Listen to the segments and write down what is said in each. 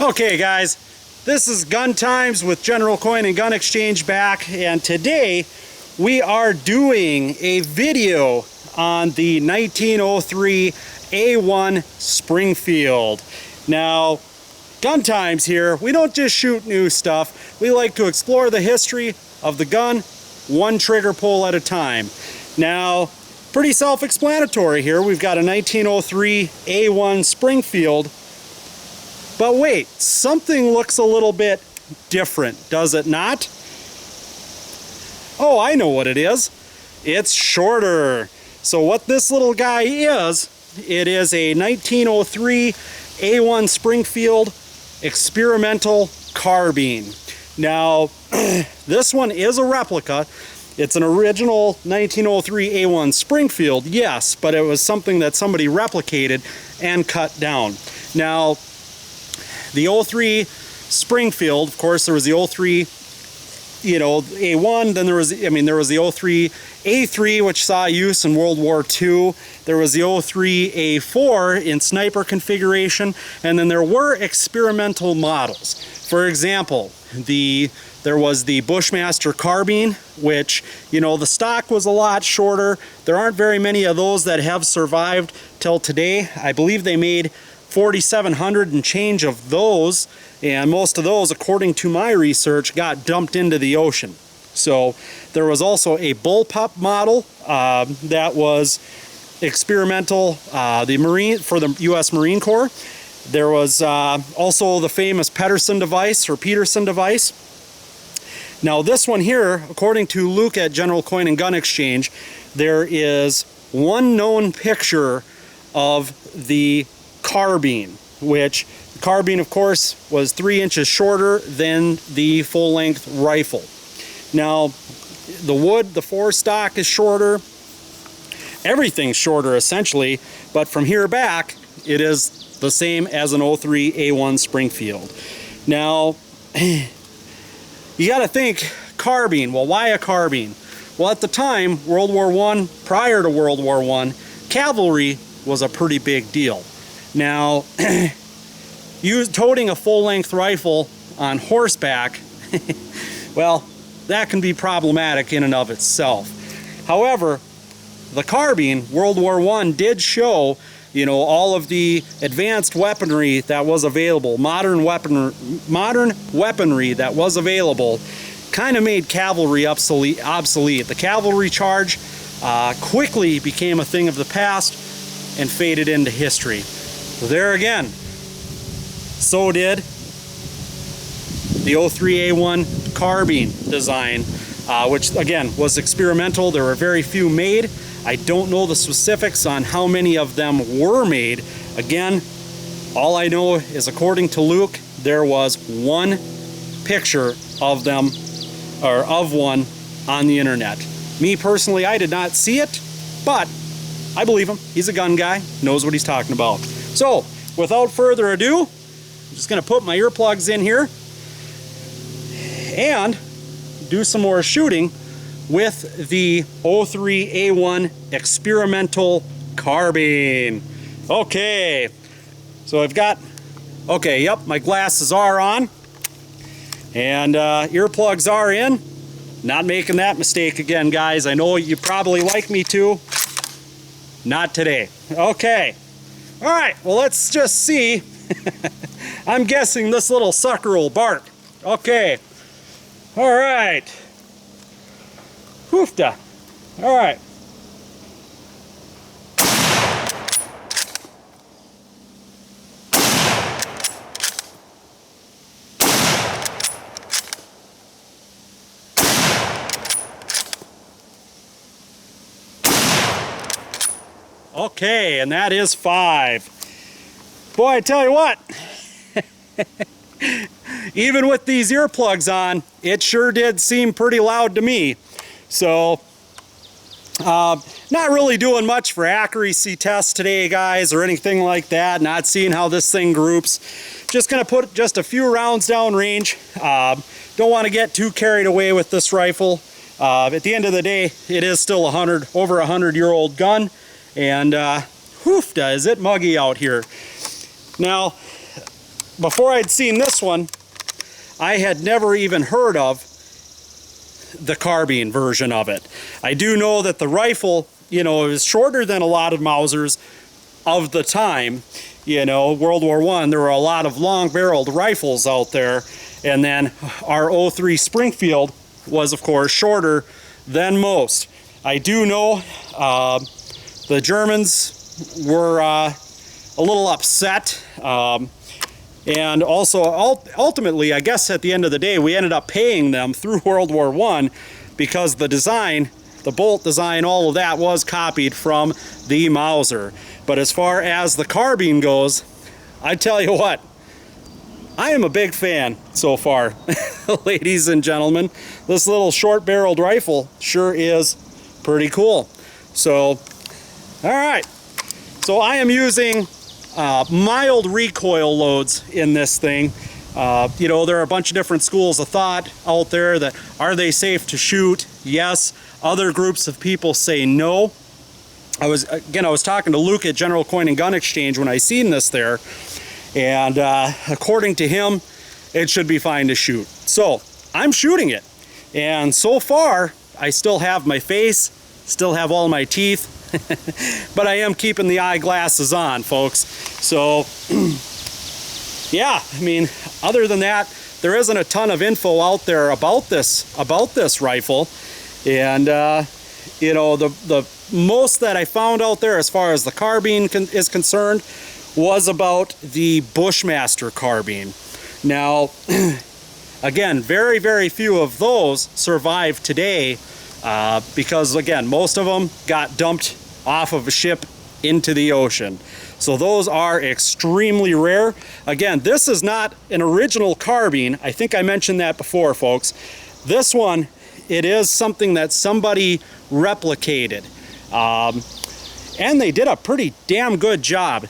Okay guys, this is Gun Times with General Coin and Gun Exchange back, and today we are doing a video on the 1903 A1 Springfield. Now, Gun Times here, we don't just shoot new stuff, we like to explore the history of the gun one trigger pull at a time. Now, pretty self-explanatory here, we've got a 1903 A1 Springfield. But wait, something looks a little bit different, does it not? Oh, I know what it is. It's shorter. So what this little guy is, it is a 1903 A1 Springfield experimental carbine. Now, this one is a replica. It's an original 1903 A1 Springfield, yes, but it was something that somebody replicated and cut down. Now, the 03 Springfield, of course, there was the 03, A1, then there was the 03 A3, which saw use in World War II. There was the 03 A4 in sniper configuration, and then there were experimental models. For example, there was the Bushmaster carbine, which, the stock was a lot shorter. There aren't very many of those that have survived till today. I believe they made 4,700 and change of those, and most of those, according to my research, got dumped into the ocean. So there was also a bullpup model that was experimental, for the U.S. Marine Corps. There was also the famous Peterson device. Now this one here, according to Luke at General Coin and Gun Exchange, there is one known picture of the carbine, which the carbine, of course, was 3 inches shorter than the full-length rifle. Now, the wood, the forestock is shorter. Everything's shorter, essentially, but from here back, it is the same as an 03 A1 Springfield. Now, you got to think carbine. Well, why a carbine? Well, at the time, World War I, prior to World War I, cavalry was a pretty big deal. Now, toting a full-length rifle on horseback, well, that can be problematic in and of itself. However, the carbine, World War I, did show, all of the advanced weaponry that was available, modern weaponry that was available, kind of made cavalry obsolete. The cavalry charge quickly became a thing of the past and faded into history. So there again, so did the 03 A1 carbine design, which again was experimental. There were very few made. I don't know the specifics on how many of them were made. Again, all I know is, according to Luke, there was one picture of them, or of one, on the internet. Me personally, I did not see it, but I believe him. He's a gun guy, knows what he's talking about. So, without further ado, I'm just going to put my earplugs in here and do some more shooting with the 03 A1 experimental carbine. Okay, so I've got, my glasses are on and earplugs are in. Not making that mistake again, guys. I know you probably like me to. Not today. Okay. All right, well, let's just see. I'm guessing this little sucker will bark. Okay. All right. Hoofda. All right. Okay, and that is 5. Boy, I tell you what, even with these earplugs on, it sure did seem pretty loud to me. So, not really doing much for accuracy tests today, guys, or anything like that. Not seeing how this thing groups. Just gonna put just a few rounds down range. Don't want to get too carried away with this rifle. At the end of the day, it is still over 100-year-old gun. And hoofda, is it muggy out here. Now, before I'd seen this one, I had never even heard of the carbine version of it. I do know that the rifle, you know, is shorter than a lot of Mausers of the time. You know, World War I, there were a lot of long-barreled rifles out there, and then our 03 Springfield was, of course, shorter than most. I do know the Germans were a little upset, and also ultimately, I guess at the end of the day, we ended up paying them through World War I because the design, the bolt design, all of that was copied from the Mauser. But as far as the carbine goes, I tell you what, I am a big fan so far, ladies and gentlemen. This little short-barreled rifle sure is pretty cool. So, all right. So I am using mild recoil loads in this thing. You know, there are a bunch of different schools of thought out there that, are they safe to shoot? Yes. Other groups of people say no. I was talking to Luke at General Coin and Gun Exchange when I seen this there, and according to him, it should be fine to shoot. So I'm shooting it, and so far I still have my face, still have all my teeth, but I am keeping the eyeglasses on, folks. So yeah, I mean, other than that, there isn't a ton of info out there about this rifle, and you know, the most that I found out there as far as the carbine is concerned was about the Bushmaster carbine. Now, again, very, very few of those survive today because, again, most of them got dumped off of a ship into the ocean. So those are extremely rare. Again, this is not an original carbine. I think I mentioned that before, folks. This one, it is something that somebody replicated. And they did a pretty damn good job,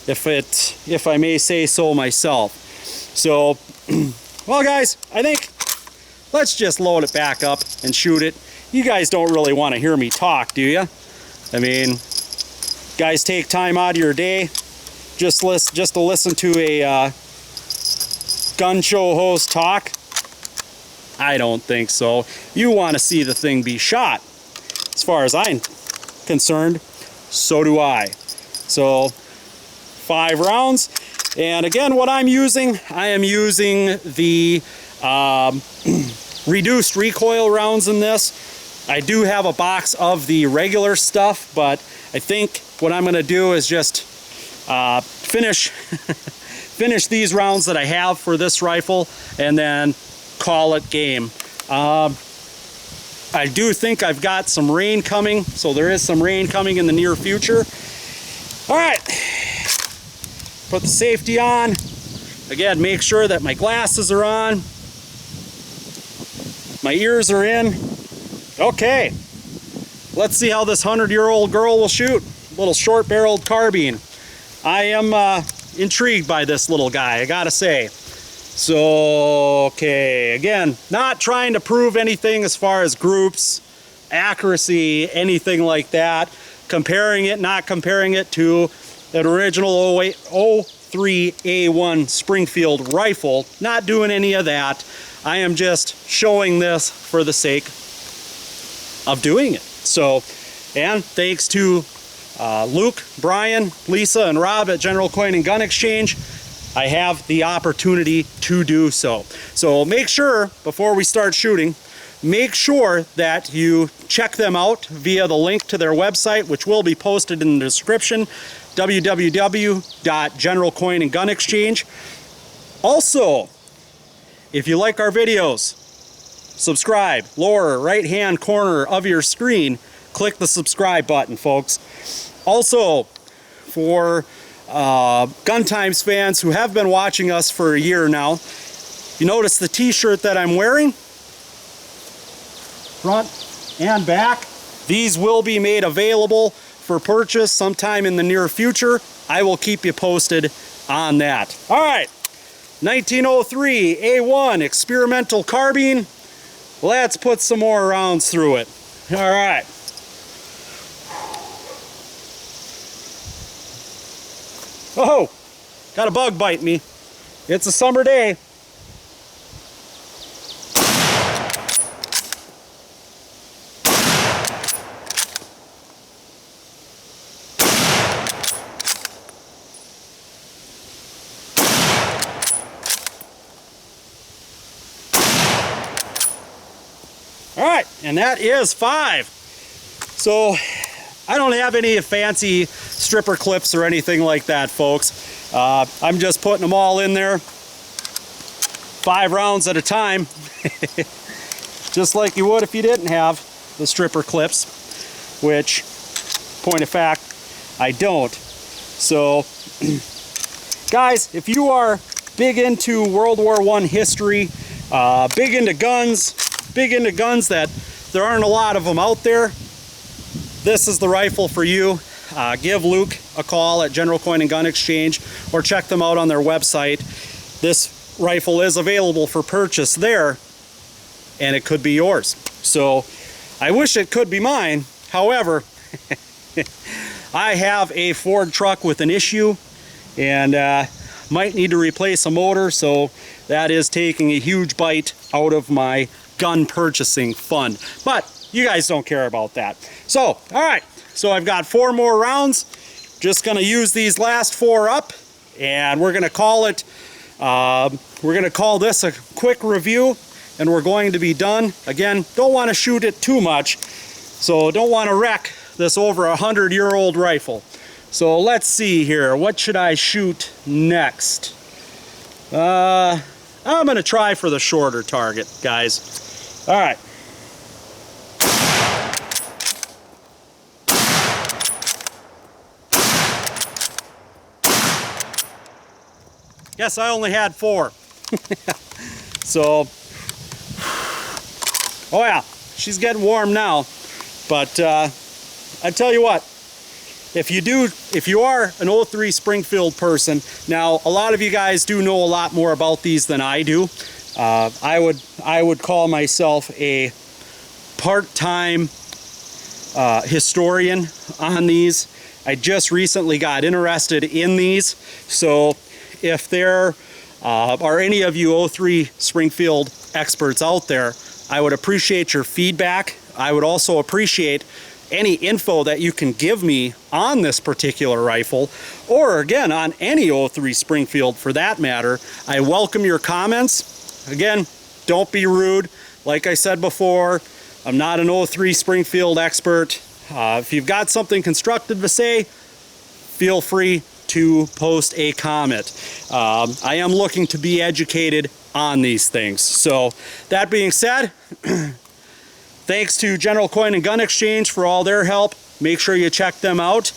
if I may say so myself. So, well guys, I think let's just load it back up and shoot it. You guys don't really want to hear me talk, do you? I mean, guys take time out of your day just to listen to a gun show host talk? I don't think so. You want to see the thing be shot. As far as I'm concerned, so do I. So 5 rounds, and again, what I'm using, I am using the reduced recoil rounds in this. I do have a box of the regular stuff, but I think what I'm going to do is just finish these rounds that I have for this rifle, and then call it game. I do think I've got some rain coming, so there is some rain coming in the near future. All right, put the safety on. Again, make sure that my glasses are on, my ears are in. Okay, let's see how this 100-year-old girl will shoot. Little short-barreled carbine. I am intrigued by this little guy, I gotta say. So, okay, again, not trying to prove anything as far as groups, accuracy, anything like that. Comparing it, not comparing it to an original 03 A1 Springfield rifle. Not doing any of that. I am just showing this for the sake of doing it. So, and thanks to Luke, Brian, Lisa, and Rob at General Coin and Gun Exchange, I have the opportunity to do so. So make sure, before we start shooting, make sure that you check them out via the link to their website, which will be posted in the description, www.General Coin and Gun Exchange. Also, if you like our videos, subscribe. Lower right-hand corner of your screen, click the subscribe button, folks. Also, for Gun Times fans who have been watching us for a year now, you notice the t-shirt that I'm wearing, front and back. These will be made available for purchase sometime in the near future. I will keep you posted on that. All right, 1903 A1 experimental carbine. Let's put some more rounds through it. All right. Oh, got a bug bite me. It's a summer day. All right, and that is 5. So I don't have any fancy stripper clips or anything like that, folks. I'm just putting them all in there 5 rounds at a time, just like you would if you didn't have the stripper clips, which, point of fact, I don't. So guys, if you are big into World War I history, big into guns that there aren't a lot of them out there, this is the rifle for you. Give Luke a call at General Coin and Gun Exchange or check them out on their website. This rifle is available for purchase there, and it could be yours. So I wish it could be mine. However, I have a Ford truck with an issue and might need to replace a motor, so that is taking a huge bite out of my gun purchasing fund. But you guys don't care about that. So, all right, so I've got 4 more rounds. Just gonna use these last 4 up, and we're gonna call it, we're gonna call this a quick review, and we're going to be done. Again, don't wanna shoot it too much, so don't wanna wreck this over 100-year-old rifle. So let's see here, what should I shoot next? I'm gonna try for the shorter target, guys. All right. Yes, I only had 4. So, oh yeah, she's getting warm now. But I tell you what, if you are an 03 Springfield person, now a lot of you guys do know a lot more about these than I do. I would call myself a part-time historian on these. I just recently got interested in these, so if there are any of you 03 Springfield experts out there, I would appreciate your feedback. I would also appreciate any info that you can give me on this particular rifle, or again on any 03 Springfield for that matter. I welcome your comments. Again, don't be rude. Like I said before, I'm not an 03 Springfield expert. If you've got something constructive to say, feel free to post a comment. I am looking to be educated on these things. So that being said, thanks to General Coin and Gun Exchange for all their help. Make sure you check them out.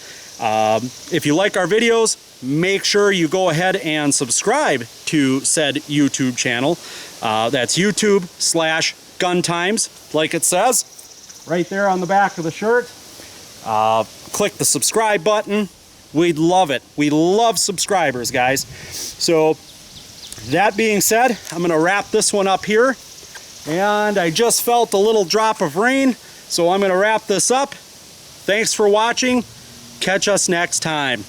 If you like our videos, make sure you go ahead and subscribe to said YouTube channel. That's YouTube/Gun Times, like it says right there on the back of the shirt. Click the subscribe button. We'd love it. We love subscribers, guys. So that being said, I'm going to wrap this one up here. And I just felt a little drop of rain, so I'm going to wrap this up. Thanks for watching. Catch us next time.